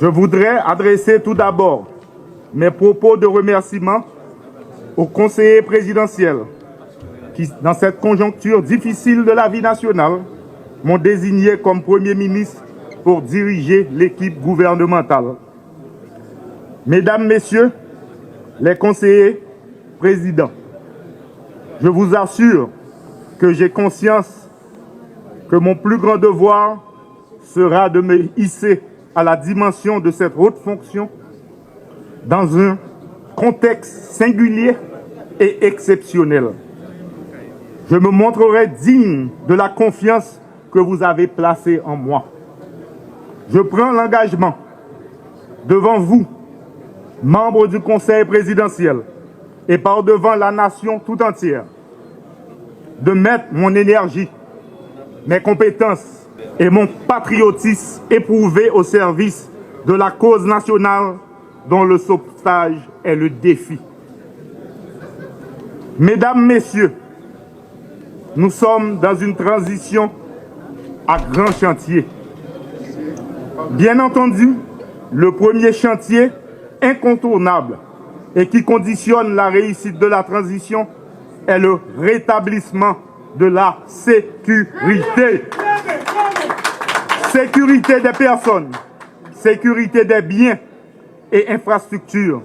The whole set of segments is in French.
Je voudrais adresser tout d'abord mes propos de remerciement aux conseillers présidentiels qui, dans cette conjoncture difficile de la vie nationale, m'ont désigné comme Premier ministre pour diriger l'équipe gouvernementale. Mesdames, Messieurs, les conseillers présidents, je vous assure que j'ai conscience que mon plus grand devoir sera de me hisser à la dimension de cette haute fonction dans un contexte singulier et exceptionnel. Je me montrerai digne de la confiance que vous avez placée en moi. Je prends l'engagement devant vous, membres du Conseil présidentiel, et par devant la nation tout entière, de mettre mon énergie, mes compétences et mon patriotisme éprouvé au service de la cause nationale dont le sauvetage est le défi. Mesdames, Messieurs, nous sommes dans une transition à grand chantier. Bien entendu, le premier chantier incontournable et qui conditionne la réussite de la transition est le rétablissement de la sécurité. Sécurité des personnes, sécurité des biens et infrastructures,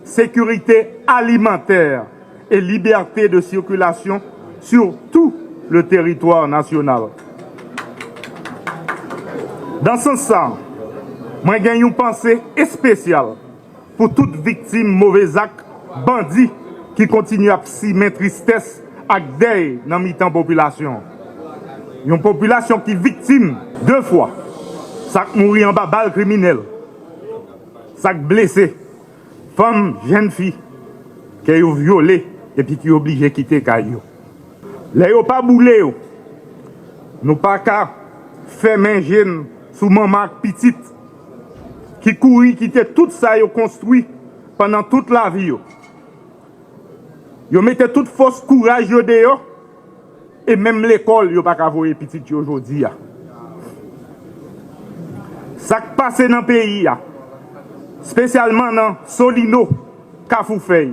sécurité alimentaire et liberté de circulation sur tout le territoire national. Dans ce sens, moi j'ai une pensée spéciale pour toute victime mauvais acte, bandit qui continue à simer tristesse avec deuil dans la population. Une population qui est victime deux fois. Ça mourit en bas balle criminelle. Ça blessé. Femme, jeune fille qui est violée et puis qui est obligée de quitter Caillou. Les yo pas boulé yo. Nous pas qu'à faire main jeune sous maman petite qui courit quitter tout ça yo construit pendant toute la vie yo. Yo mettez toute force courage yo dehors et même l'école yo pas qu'à voyer petite aujourd'hui. Ça qui passe dans le pays spécialement dans Solino, Kafoufei,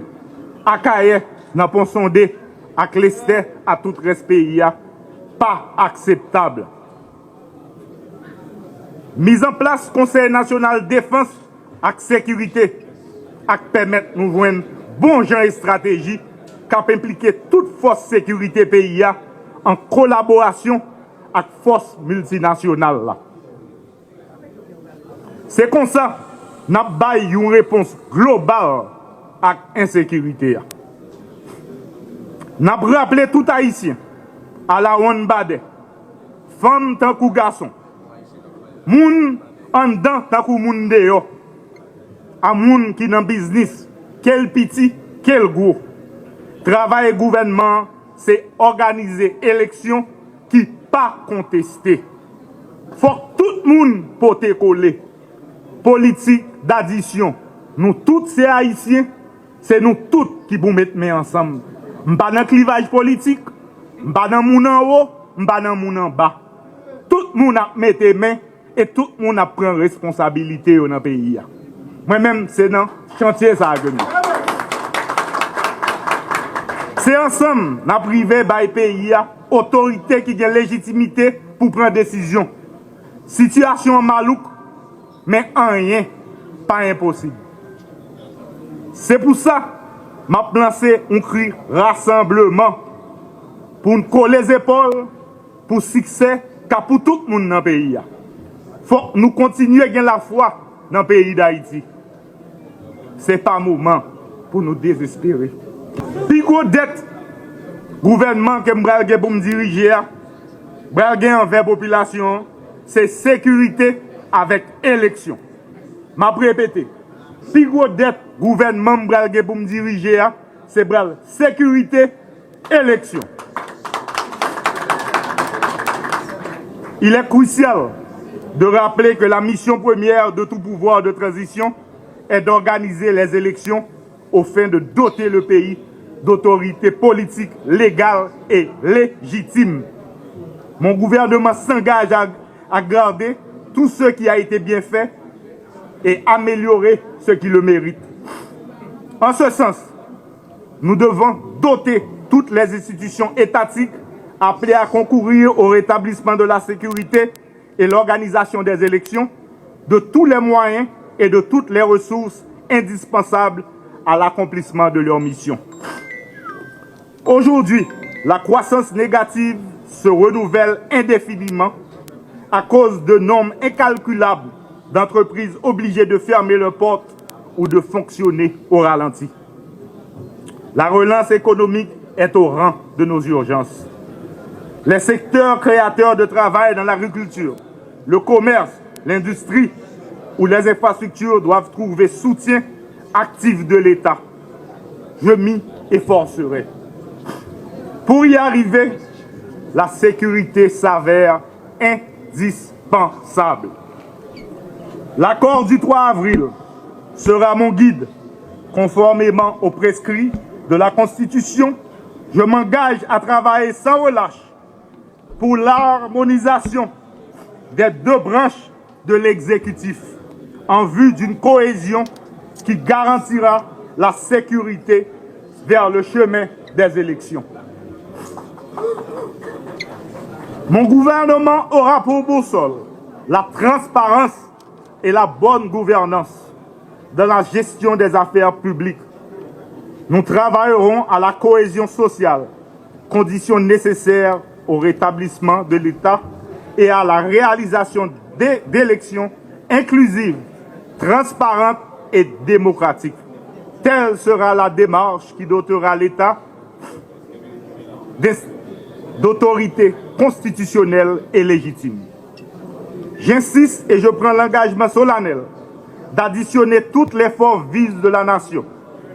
Akaye, dans Ponsondé, à Clester, à tout le reste pays, pas acceptable. Mise en place Conseil national défense et sécurité, à permettre nous joindre bon gens et stratégie, qui impliquer toute force sécurité pays en collaboration avec force multinationale. C'est comme ça nous avons une réponse globale à l'insécurité. Nous avons rappelé tout haïtien à la Wanbade, femme tant que garçon, moun en dedans tant que moun dehors, à moun qui dans business, quel petit, quel gros. Travail gouvernement, c'est organiser élection qui pas contestée. Faut que tout le monde peut coller. Politique d'addition. Nous tous ces haïtiens, c'est nous tous qui vous mettons ensemble. Pas dans clivage politique, pas dans moun en haut, pas dans moun en bas. Tout le monde a mis main et tout le monde a pris responsabilité dans le pays. Moi-même, c'est dans le chantier ça. C'est ensemble, nous privé par le pays, autorité qui a légitimité pour prendre décision. Situation malouk, mais rien, pas impossible. C'est pour ça que je lancé un cri rassemblement pour nous coller les épaules pour succès pour tout le monde dans le pays. Il faut que nous continuions à gagner la foi dans le pays d'Haïti. Ce n'est pas un moment pour nous désespérer. Puis gros dette gouvernement que je pour me diriger envers la population, c'est sécurité avec élection. Je répéter. Puis gros dette gouvernement pour me diriger, c'est sécurité, élection. Il est crucial de rappeler que la mission première de tout pouvoir de transition est d'organiser les élections aux fins de doter le pays d'autorités politiques légales et légitimes. Mon gouvernement s'engage à garder tout ce qui a été bien fait et améliorer ce qui le mérite. En ce sens, nous devons doter toutes les institutions étatiques appelées à concourir au rétablissement de la sécurité et l'organisation des élections de tous les moyens et de toutes les ressources indispensables à l'accomplissement de leur mission. Aujourd'hui, la croissance négative se renouvelle indéfiniment à cause de nombres incalculables d'entreprises obligées de fermer leurs portes ou de fonctionner au ralenti. La relance économique est au rang de nos urgences. Les secteurs créateurs de travail dans l'agriculture, le commerce, l'industrie ou les infrastructures doivent trouver soutien actif de l'État. Je m'y efforcerai. Pour y arriver, la sécurité s'avère indispensable. L'accord du 3 avril sera mon guide. Conformément aux prescrits de la Constitution, je m'engage à travailler sans relâche pour l'harmonisation des deux branches de l'exécutif en vue d'une cohésion qui garantira la sécurité vers le chemin des élections. Mon gouvernement aura pour boussole la transparence et la bonne gouvernance dans la gestion des affaires publiques. Nous travaillerons à la cohésion sociale, condition nécessaire au rétablissement de l'État et à la réalisation d'élections inclusives, transparentes et démocratiques. Telle sera la démarche qui dotera l'État d'autorité constitutionnelle et légitime. J'insiste et je prends l'engagement solennel d'additionner toutes les forces vives de la nation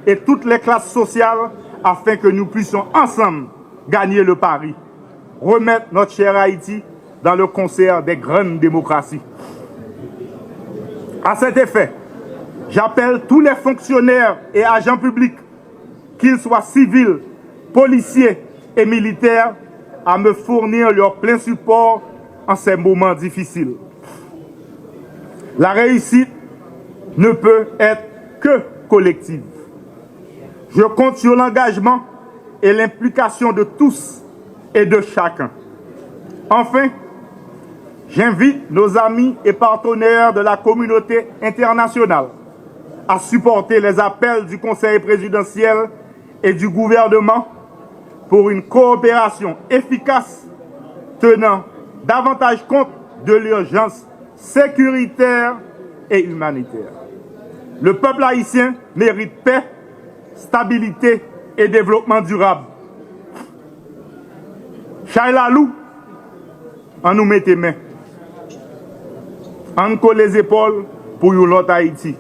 et toutes les classes sociales afin que nous puissions ensemble gagner le pari, remettre notre cher Haïti dans le concert des grandes démocraties. À cet effet, j'appelle tous les fonctionnaires et agents publics, qu'ils soient civils, policiers et militaires, à me fournir leur plein support en ces moments difficiles. La réussite ne peut être que collective. Je compte sur l'engagement et l'implication de tous et de chacun. Enfin, j'invite nos amis et partenaires de la communauté internationale à supporter les appels du Conseil présidentiel et du gouvernement pour une coopération efficace tenant davantage compte de l'urgence sécuritaire et humanitaire. Le peuple haïtien mérite paix, stabilité et développement durable. Chailalou, en nous mette main. En colle les épaules pour l'autre Haïti.